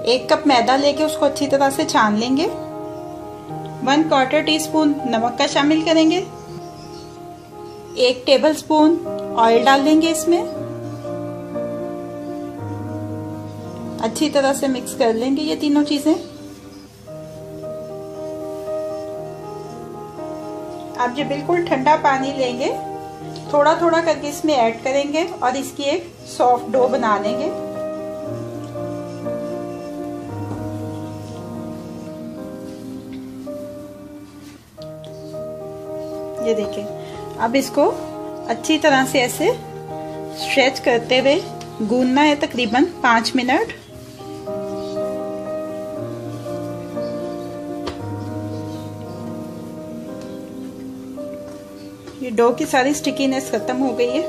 1 cup मैदा लेके उसको अच्छी तरह से छान लेंगे। 1/4 टीस्पून नमक का शामिल करेंगे। 1 टेबलस्पून ऑयल डाल देंगे इसमें। अच्छी तरह से मिक्स कर लेंगे ये तीनों चीजें। अब ये बिल्कुल ठंडा पानी लेंगे, थोड़ा थोड़ा करके इसमें ऐड करेंगे और इसकी एक सॉफ्ट डो बना लेंगे। ये देखिए, अब इसको अच्छी तरह से ऐसे स्ट्रेच करते हुए गूंदना है तकरीबन 5 मिनट। ये डो की सारी स्टिकीनेस खत्म हो गई है।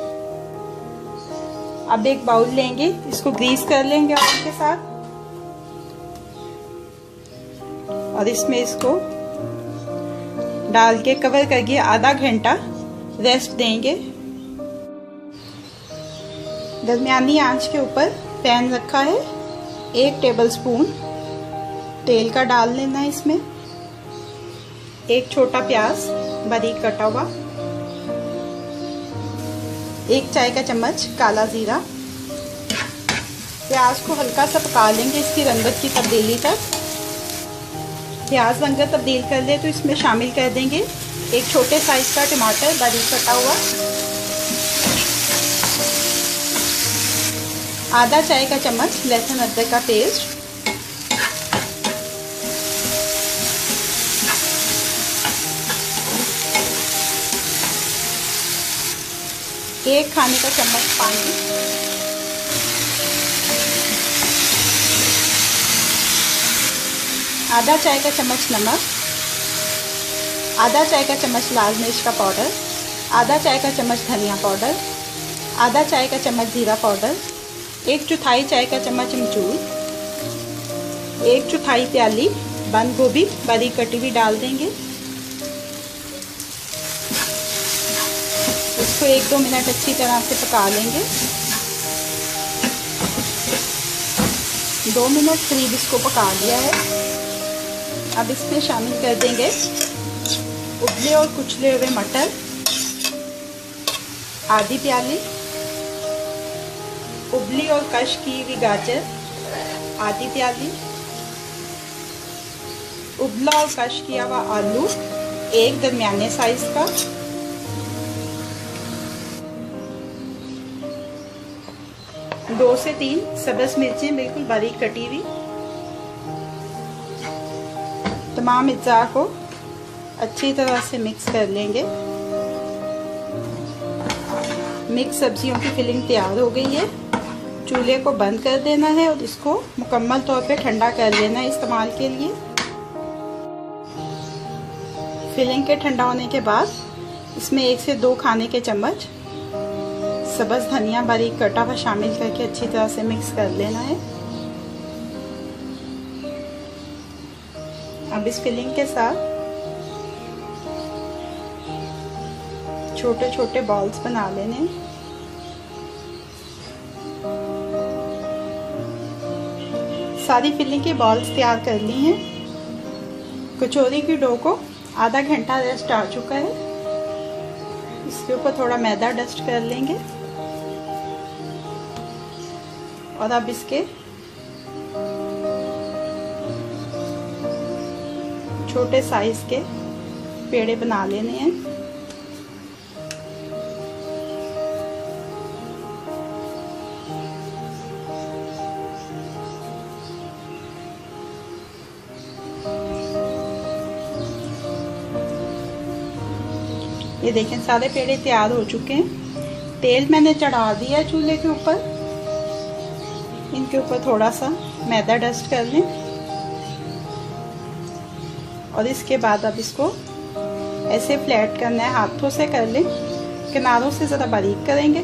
अब एक बाउल लेंगे, इसको ग्रीस कर लेंगे ऑयल के साथ और इसमें इसको डाल के कवर करके आधा घंटा रेस्ट देंगे। दरमियानी आंच के ऊपर पैन रखा है। 1 टेबलस्पून तेल का डाल लेना है इसमें। 1 छोटा प्याज बारीक कटा हुआ। 1 चाय का चम्मच काला जीरा। प्याज को हल्का सा पका लेंगे इसकी रंगत की तब्दीली तक। प्याज रंगत तब्दील कर ले तो इसमें शामिल कर देंगे 1 छोटे साइज का टमाटर बारीक कटा हुआ। आधा चाय का चम्मच लहसुन अदरक का पेस्ट। एक खाने का चम्मच पानी। आधा चाय का चम्मच नमक। आधा चाय का चम्मच लाल मिर्च का पाउडर। आधा चाय का चम्मच धनिया पाउडर। आधा चाय का चम्मच जीरा पाउडर। 1/4 चाय का चम्मच अमचूर। 1/4 प्याली बंद गोभी बारीक कटी हुई डाल देंगे। इसको 1-2 मिनट अच्छी तरह से पका लेंगे। 2 मिनट करीब इसको पका लिया है। अब इसमें शामिल कर देंगे उबले और कुचले हुए मटर आधी प्याली। उबली और कश की हुई गाजर आधी प्याली। उबला और कश किया हुआ आलू 1 दरमियाने साइज का। दो से 3 सब्ज मिर्चें बिल्कुल बारीक कटी हुई। तमाम अज्जा को अच्छी तरह से मिक्स कर लेंगे। मिक्स सब्जियों की फिलिंग तैयार हो गई है। चूल्हे को बंद कर देना है और इसको मुकम्मल तौर पे ठंडा कर लेना है इस्तेमाल के लिए। फिलिंग के ठंडा होने के बाद इसमें 1 से 2 खाने के चम्मच सब्ज धनिया बारीक कटा हुआ शामिल करके अच्छी तरह से मिक्स कर लेना है। अब इस फिलिंग के साथ छोटे छोटे बॉल्स बना लेने हैं। सारी फिलिंग के बॉल्स तैयार कर ली हैं। कचौरी की डो को आधा घंटा रेस्ट आ चुका है। इसके ऊपर थोड़ा मैदा डस्ट कर लेंगे और अब इसके छोटे साइज के पेड़े बना लेने हैं। ये देखें सारे पेड़े तैयार हो चुके हैं। तेल मैंने चढ़ा दिया है चूल्हे के ऊपर। इनके ऊपर थोड़ा सा मैदा डस्ट कर लें और इसके बाद अब इसको ऐसे फ्लैट करना है, हाथों से कर लें, किनारों से ज़रा बारीक करेंगे।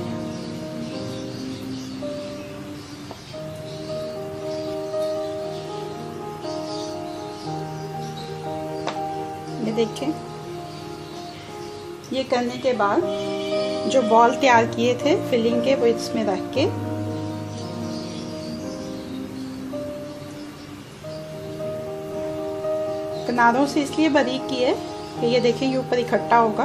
ये देखें, ये करने के बाद जो बॉल तैयार किए थे फिलिंग के वो इसमें रख के किनारों से इसलिए बारीक की है कि ये देखिए ये ऊपर इकट्ठा होगा।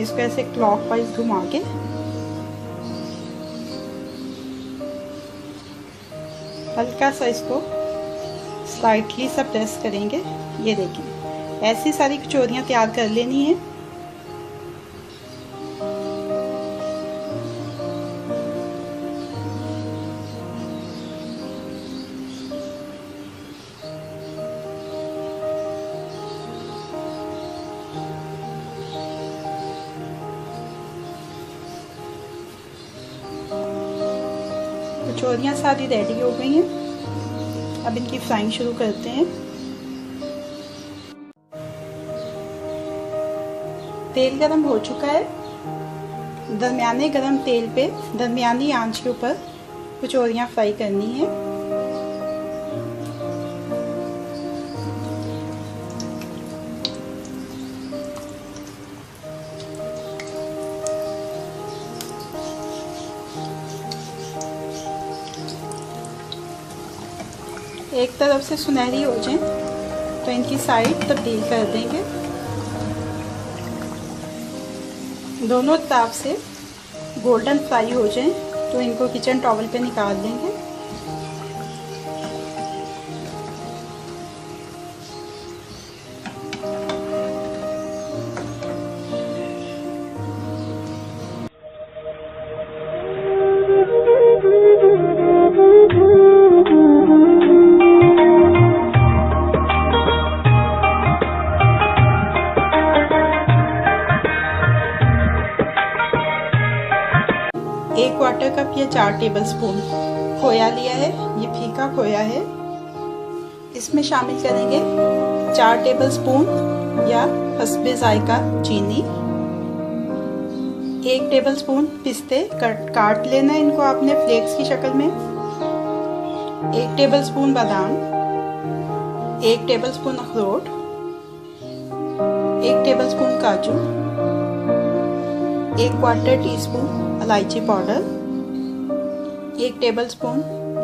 इसको ऐसे क्लॉकवाइज घुमा के हल्का सा इसको स्लाइटली सा प्रेस करेंगे। ये देखिए ऐसी सारी कचौरियाँ तैयार कर लेनी है। कचौरियाँ सारी रेडी हो गई हैं। अब इनकी फ्राइंग शुरू करते हैं। तेल गरम हो चुका है। दरमियाने गरम तेल पे दरमियानी आंच के ऊपर कचौरियाँ फ्राई करनी है। एक तरफ से सुनहरी हो जाए तो इनकी साइड तब्दील कर देंगे। दोनों तरफ से गोल्डन फ्राई हो जाए तो इनको किचन टॉवल पे निकाल देंगे। एक क्वार्टर कप या 4 टेबलस्पून खोया लिया है। ये फीका खोया है। इसमें शामिल करेंगे 4 टेबलस्पून या हस्बे जायका चीनी। 1 टेबलस्पून पिस्ते काट लेना है इनको आपने फ्लेक्स की शक्ल में। 1 टेबलस्पून बादाम, 1 टेबलस्पून अखरोट, 1 टेबलस्पून काजू, 1 क्वार्टर टीस्पून इलायची पाउडर, 1 टेबलस्पून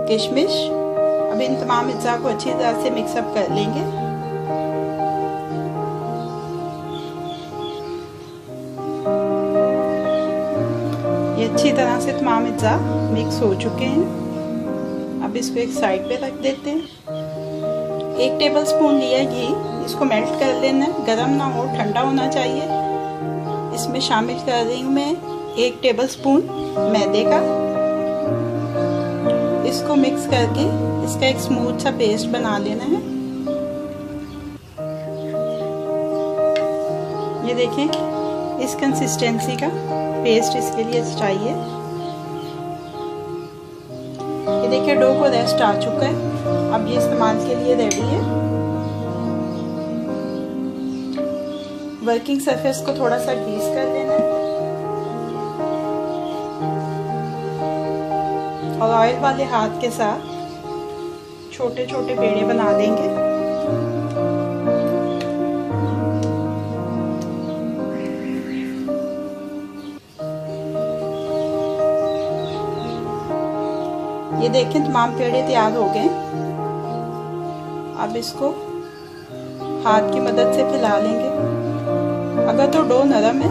किशमिश। अब इन तमाम अज्जा को अच्छी तरह से मिक्सअप कर लेंगे। ये अच्छी तरह से तमाम अज्जा मिक्स हो चुके हैं। अब इसको एक साइड पे रख देते हैं। 1 टेबलस्पून लिया घी, इसको मेल्ट कर लेना है। गरम ना हो, ठंडा होना चाहिए। इसमें शामिल कर रही हूँ मैं 1 टेबलस्पून मैदे का। इसको मिक्स करके इसका एक स्मूथ सा पेस्ट बना लेना है। ये देखें इस कंसिस्टेंसी का पेस्ट इसके लिए चाहिए। ये देखिए डो को रेस्ट आ चुका है। अब ये इस्तेमाल के लिए रेडी है। वर्किंग सरफेस को थोड़ा सा ग्रीस कर लेना है और ऑयल वाले हाथ के साथ छोटे छोटे पेड़े बना देंगे। ये देखें तमाम पेड़े तैयार हो गए। अब इसको हाथ की मदद से फैला लेंगे। अगर तो डो नरम है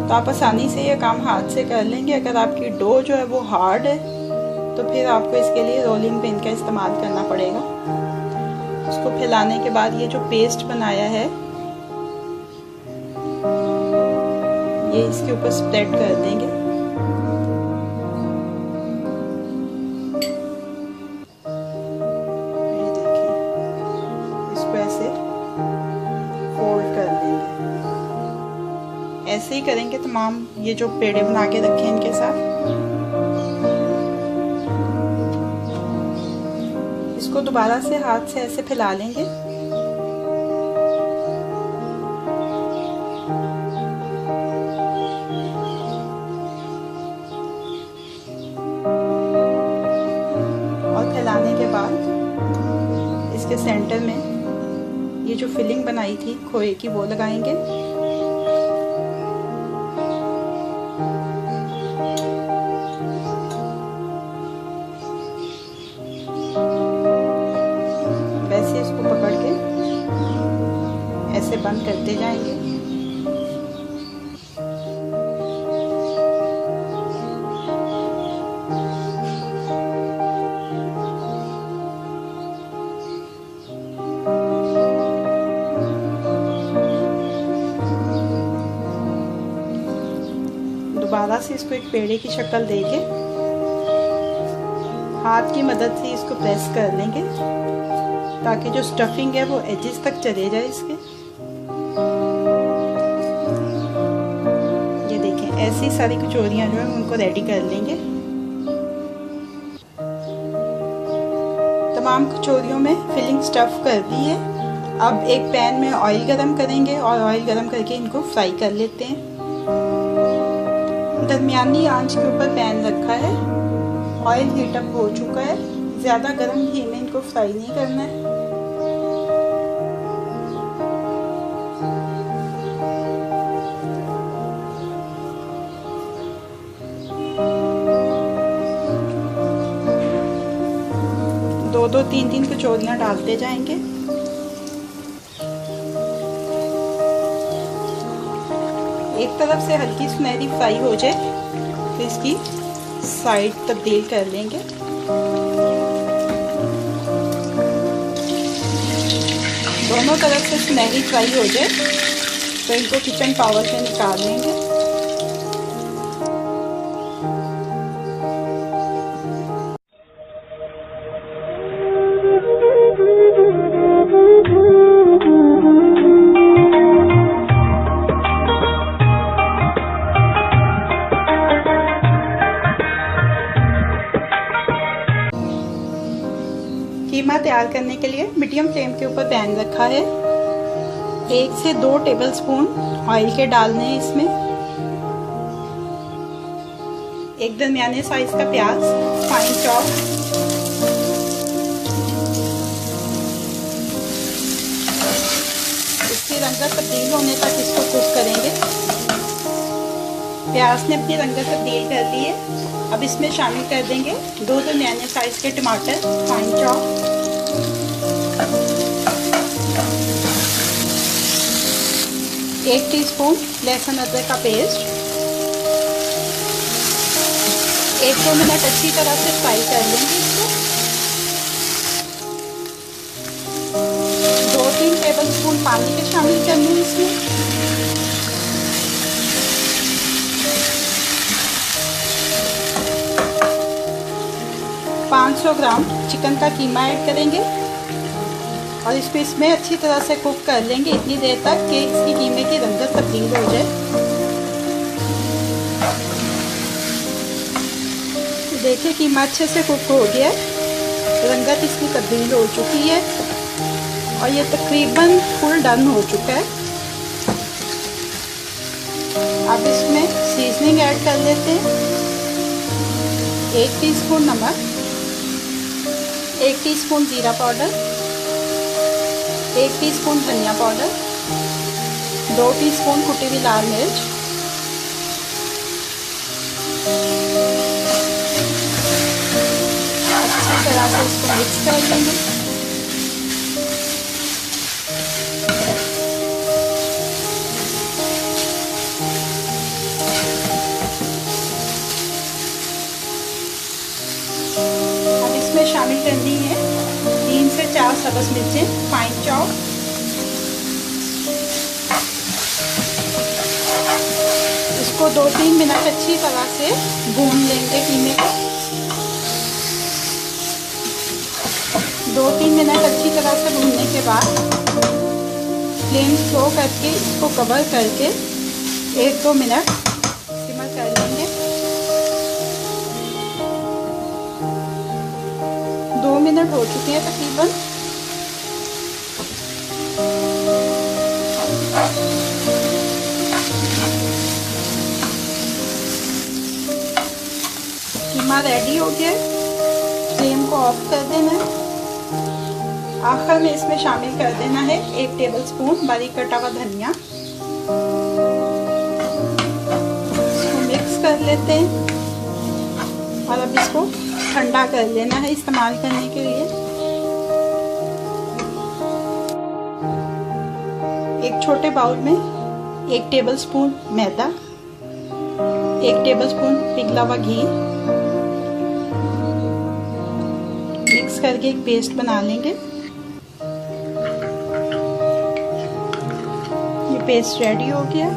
तो आप आसानी से ये काम हाथ से कर लेंगे। अगर आपकी डो जो है वो हार्ड है तो फिर आपको इसके लिए रोलिंग पिन का इस्तेमाल करना पड़ेगा। उसको फैलाने के बाद ये जो पेस्ट बनाया है ये इसके ऊपर स्प्रेड कर देंगे। ये देखिए इसको ऐसे फोल्ड कर देंगे। ऐसे ही करेंगे तमाम ये जो पेड़े बना के रखे हैं इनके साथ। इसको दोबारा से हाथ से ऐसे फैला लेंगे। और फैलाने के बाद इसके सेंटर में ये जो फिलिंग बनाई थी खोए की वो लगाएंगे। बंद करते जाएंगे। दोबारा से इसको एक पेड़े की शक्ल देके हाथ की मदद से इसको प्रेस कर लेंगे ताकि जो स्टफिंग है वो एजेस तक चले जाए इसके। ये देखें, ऐसी सारी कचौरियाँ जो है उनको रेडी कर लेंगे। तमाम कचौरियों में फिलिंग स्टफ कर दी है। अब एक पैन में ऑयल गरम करेंगे और ऑयल गरम करके इनको फ्राई कर लेते हैं। दरमियानी आंच के ऊपर पैन रखा है, ऑयल हीटअप हो चुका है। ज़्यादा गर्म घी में इनको फ्राई नहीं करना है। दो तीन कचौरियाँ डालते जाएंगे। एक तरफ से हल्की सुनहरी फ्राई हो जाए तो इसकी साइड तब्दील कर लेंगे। दोनों तरफ से सुनहरी फ्राई हो जाए तो इनको किचन टॉवल पे निकाल लेंगे। कीमा तैयार करने के लिए मीडियम फ्लेम के ऊपर पैन रखा है। 1 से 2 टेबलस्पून ऑयल के डालने हैं इसमें। एक दरमियाने साइज का प्याज फाइन चॉप, इसकी रंगत तब्दील होने तक इसको कुक करेंगे। प्याज ने अपनी रंगत तब्दील कर दी है। अब इसमें शामिल कर देंगे 2 दरमियाने साइज के टमाटर फाइन चॉप, 1 टीस्पून लहसुन अदरक का पेस्ट। 1-2 मिनट अच्छी तरह से फ्राई कर लेंगे इसको। 2-3 टेबलस्पून पानी के शामिल कर लें इसमें। $500 ग्राम चिकन का कीमा ऐड करेंगे और इसको इसमें अच्छी तरह से कुक कर लेंगे इतनी देर तक कि इसकी कीमे की रंगत तब्दील हो जाए। देखिए कीमा अच्छे से कुक हो गया है, रंगत इसकी तब्दील हो चुकी है और ये तकरीबन फुल डन हो चुका है। अब इसमें सीजनिंग ऐड कर लेते हैं। 1 टीस्पून नमक, 1 टीस्पून जीरा पाउडर, 1 टीस्पून धनिया पाउडर, 2 टीस्पून कुटी हुई लाल मिर्च, अच्छी तरह से इसको मिक्स कर लेंगे। अब इसमें शामिल करनी है 3 से 4 सब्ज़ मिर्चें फाइन चॉप। इसको 2-3 मिनट अच्छी तरह से भून लेंगे कीमे को। 2-3 मिनट अच्छी तरह से भूनने के बाद फ्लेम स्लो करके इसको कवर करके 1-2 मिनट सिमर कर लेंगे। 2 मिनट हो चुके हैं तकरीबन। कीमा रेडी हो गया, फ्लेम को ऑफ कर देना है। आखिर में इसमें शामिल कर देना है 1 टेबलस्पून बारीक कटा हुआ धनिया। इसको मिक्स कर लेते हैं और अब इसको ठंडा कर लेना है इस्तेमाल करने के लिए। एक एक छोटे बाउल में 1 टेबलस्पून मैदा, 1 टेबलस्पून पिघला हुआ घी मिक्स करके एक पेस्ट बना लेंगे। ये पेस्ट रेडी हो गया।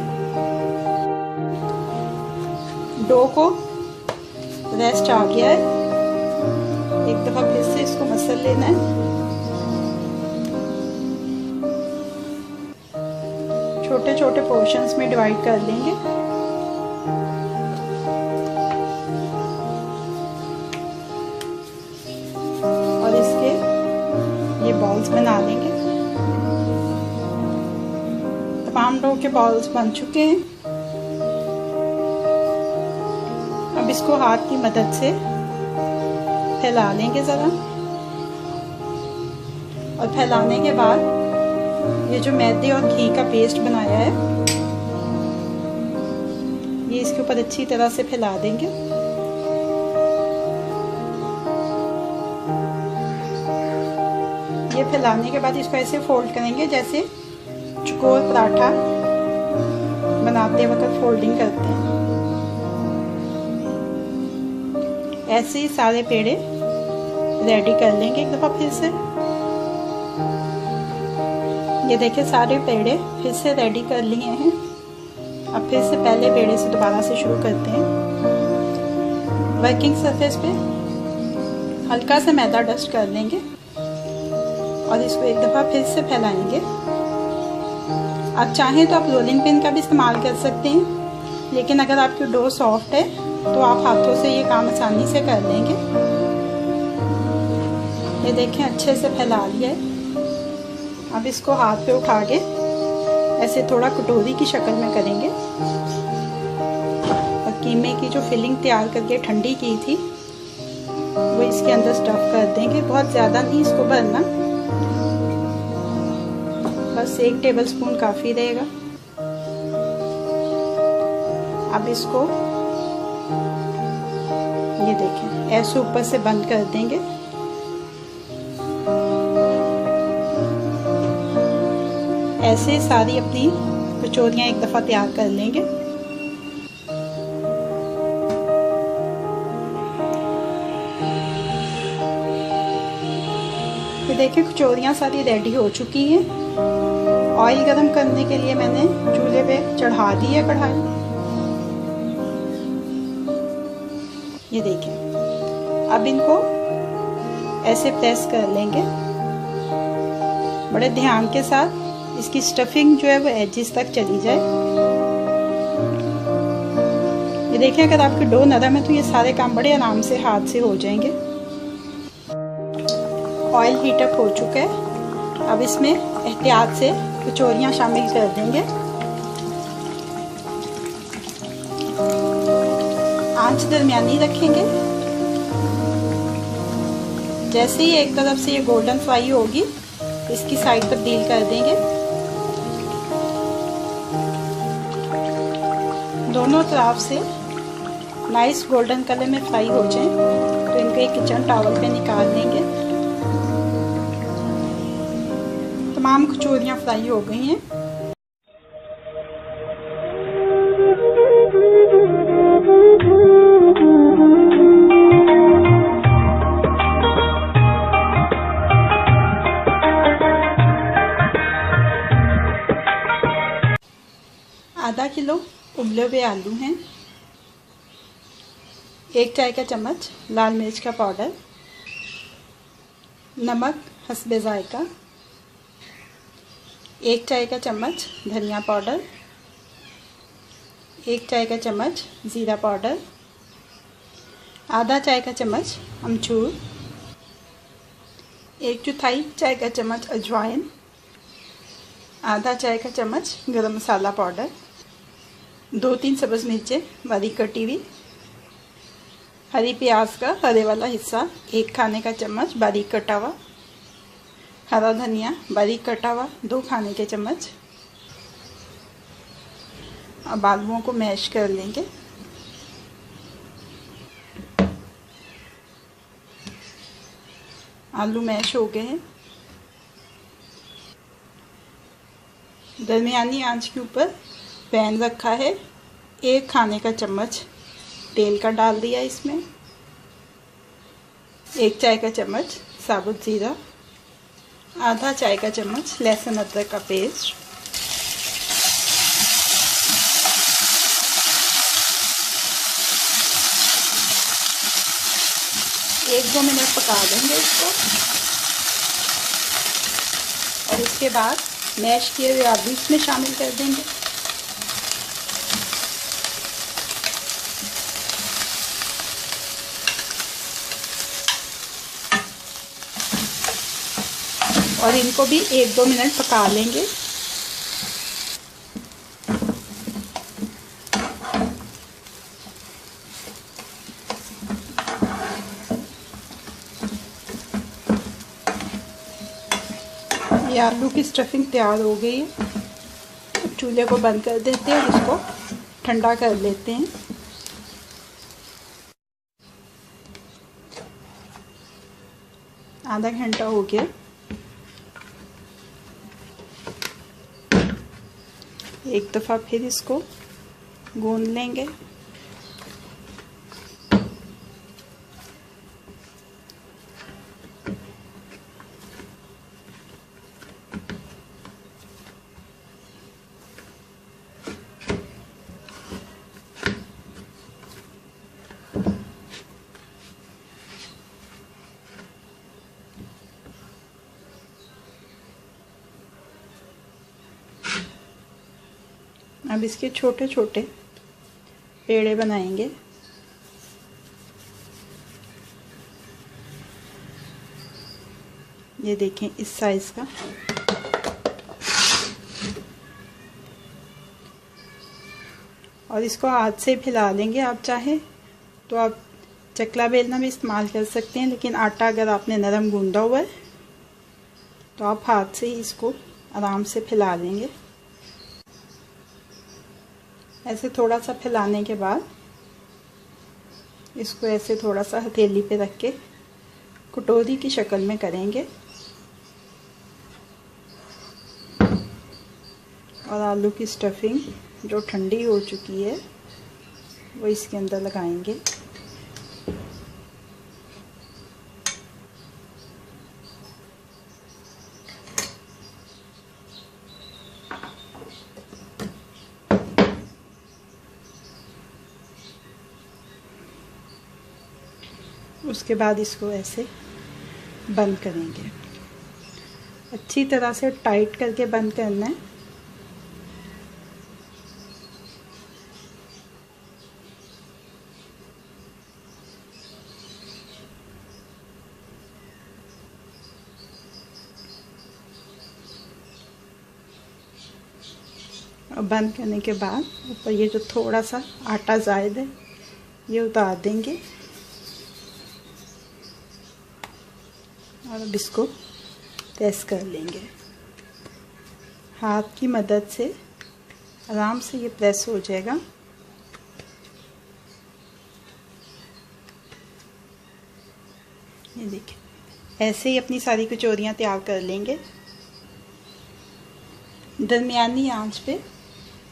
डो को रेस्ट आ गया है। एक दफा फिर से इसको मसल लेना है। छोटे छोटे पोर्शंस में डिवाइड कर लेंगे। और इसके ये बॉल्स बना लेंगे। तमाम डो के बॉल्स बन चुके हैं। अब इसको हाथ की मदद से फैला लेंगे ज़रा। और फैलाने के बाद ये जो मैदे और घी का पेस्ट बनाया है ये इसके ऊपर अच्छी तरह से फैला देंगे। ये फैलाने के बाद इसको ऐसे फोल्ड करेंगे जैसे चौकोर पराठा बनाते वक्त फोल्डिंग करते हैं। ऐसे ही सारे पेड़े रेडी कर लेंगे एक दफ़ा फिर से। ये देखिए सारे पेड़े फिर से रेडी कर लिए हैं। अब फिर से पहले पेड़े से दोबारा से शुरू करते हैं। वर्किंग सरफेस पे हल्का सा मैदा डस्ट कर लेंगे और इसको एक दफ़ा फिर से फैलाएंगे। आप चाहें तो आप रोलिंग पिन का भी इस्तेमाल कर सकते हैं, लेकिन अगर आपकी डो सॉफ्ट है तो आप हाथों से ये काम आसानी से कर लेंगे। ये देखें अच्छे से फैला लिया है। अब इसको हाथ पे उठा के ऐसे थोड़ा कटोरी की शक्ल में करेंगे और कीमे की जो फिलिंग तैयार करके ठंडी की थी वो इसके अंदर स्टफ कर देंगे। बहुत ज़्यादा नहीं इसको भरना, बस 1 टेबलस्पून काफ़ी रहेगा। अब इसको ये देखें ऐसे ऊपर से बंद कर देंगे। ऐसे सारी अपनी कचौरियाँ एक दफ़ा तैयार कर लेंगे। ये देखिए कचौरियाँ सारी रेडी हो चुकी हैं। ऑयल गरम करने के लिए मैंने चूल्हे पे चढ़ा दी है कढ़ाई। ये देखिए अब इनको ऐसे प्रेस कर लेंगे बड़े ध्यान के साथ। इसकी स्टफिंग जो है वो एजेस तक चली जाए। ये देखिए अगर आपकी डो नरम है तो ये सारे काम बड़े आराम से हाथ से हो जाएंगे। ऑयल हीटअप हो चुका है। अब इसमें एहतियात से कचौरियाँ शामिल कर देंगे। आंच दरमियानी रखेंगे। जैसे ही एक तरफ से ये गोल्डन फ्राई होगी इसकी साइड तब्दील कर देंगे। दोनों तरफ से नाइस गोल्डन कलर में फ्राई हो जाएं तो इनको एक किचन टॉवल पे निकाल लेंगे। तमाम कचौरियाँ फ्राई हो गई हैं। आधा किलो उबले हुए आलू हैं, 1 चाय का चम्मच लाल मिर्च का पाउडर, नमक हस्बे जायका, 1 चाय का चम्मच धनिया पाउडर, 1 चाय का चम्मच ज़ीरा पाउडर, आधा चाय का चम्मच अमचूर, 1/4 चाय का चम्मच अजवाइन, आधा चाय का चम्मच गरम मसाला पाउडर, 2-3 सब्ज़ मिर्चें बारीक कटी हुई, हरी प्याज का हरे वाला हिस्सा 1 खाने का चम्मच बारीक कटा हुआ, हरा धनिया बारीक कटा हुआ 2 खाने के चम्मच। अब आलूओं को मैश कर लेंगे। आलू मैश हो गए हैं। दरमियानी आंच के ऊपर पैन रखा है। 1 खाने का चम्मच तेल का डाल दिया इसमें। 1 चाय का चम्मच साबुत ज़ीरा, आधा चाय का चम्मच लहसुन अदरक का पेस्ट, एक 2 मिनट पका देंगे इसको। और इसके बाद मैश किए हुए आलू इसमें शामिल कर देंगे। और इनको भी 1-2 मिनट पका लेंगे। ये आलू की स्टफिंग तैयार हो गई है। चूल्हे को बंद कर देते हैं और इसको ठंडा कर लेते हैं। आधा घंटा हो गया। एक दफ़ा फिर इसको गूंद लेंगे। अब इसके छोटे छोटे पेड़े बनाएंगे। ये देखें इस साइज़ का। और इसको हाथ से फैला लेंगे। आप चाहें तो आप चकला बेलना भी इस्तेमाल कर सकते हैं, लेकिन आटा अगर आपने नरम गूंदा हुआ है तो आप हाथ से ही इसको आराम से फैला लेंगे। ऐसे थोड़ा सा फैलाने के बाद इसको ऐसे थोड़ा सा हथेली पे रख के कटोरी की शक्ल में करेंगे और आलू की स्टफिंग जो ठंडी हो चुकी है वो इसके अंदर लगाएंगे। उसके बाद इसको ऐसे बंद करेंगे। अच्छी तरह से टाइट करके बंद करना है। और बंद करने के बाद ऊपर ये जो थोड़ा सा आटा ज़ायद है ये उतार देंगे और अब इसको प्रेस कर लेंगे। हाथ की मदद से आराम से ये प्रेस हो जाएगा। ये देखिए ऐसे ही अपनी सारी कचौरियाँ तैयार कर लेंगे। दरमियानी आंच पे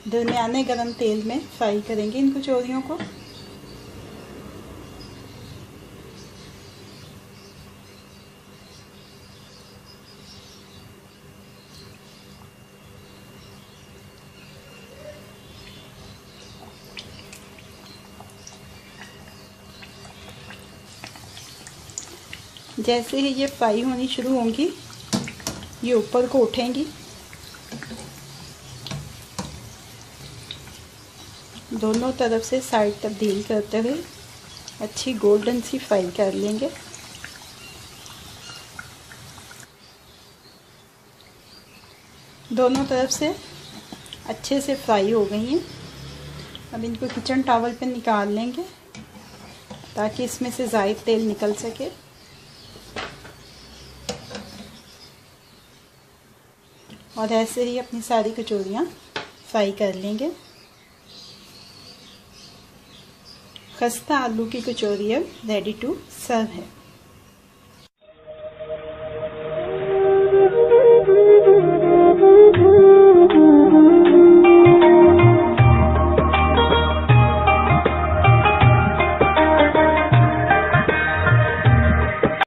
दरमियाने गरम तेल में फ्राई करेंगे इन कचौरियों को। जैसे ही ये फ्राई होनी शुरू होंगी ये ऊपर को उठेंगी। दोनों तरफ से साइड तब्दील करते हुए अच्छी गोल्डन सी फ्राई कर लेंगे। दोनों तरफ से अच्छे से फ्राई हो गई हैं। अब इनको किचन टॉवल पे निकाल लेंगे ताकि इसमें से ज़ायद तेल निकल सके। और ऐसे ही अपनी सारी कचौरियाँ फ्राई कर लेंगे। खस्ता आलू की कचौरी अब रेडी टू सर्व है।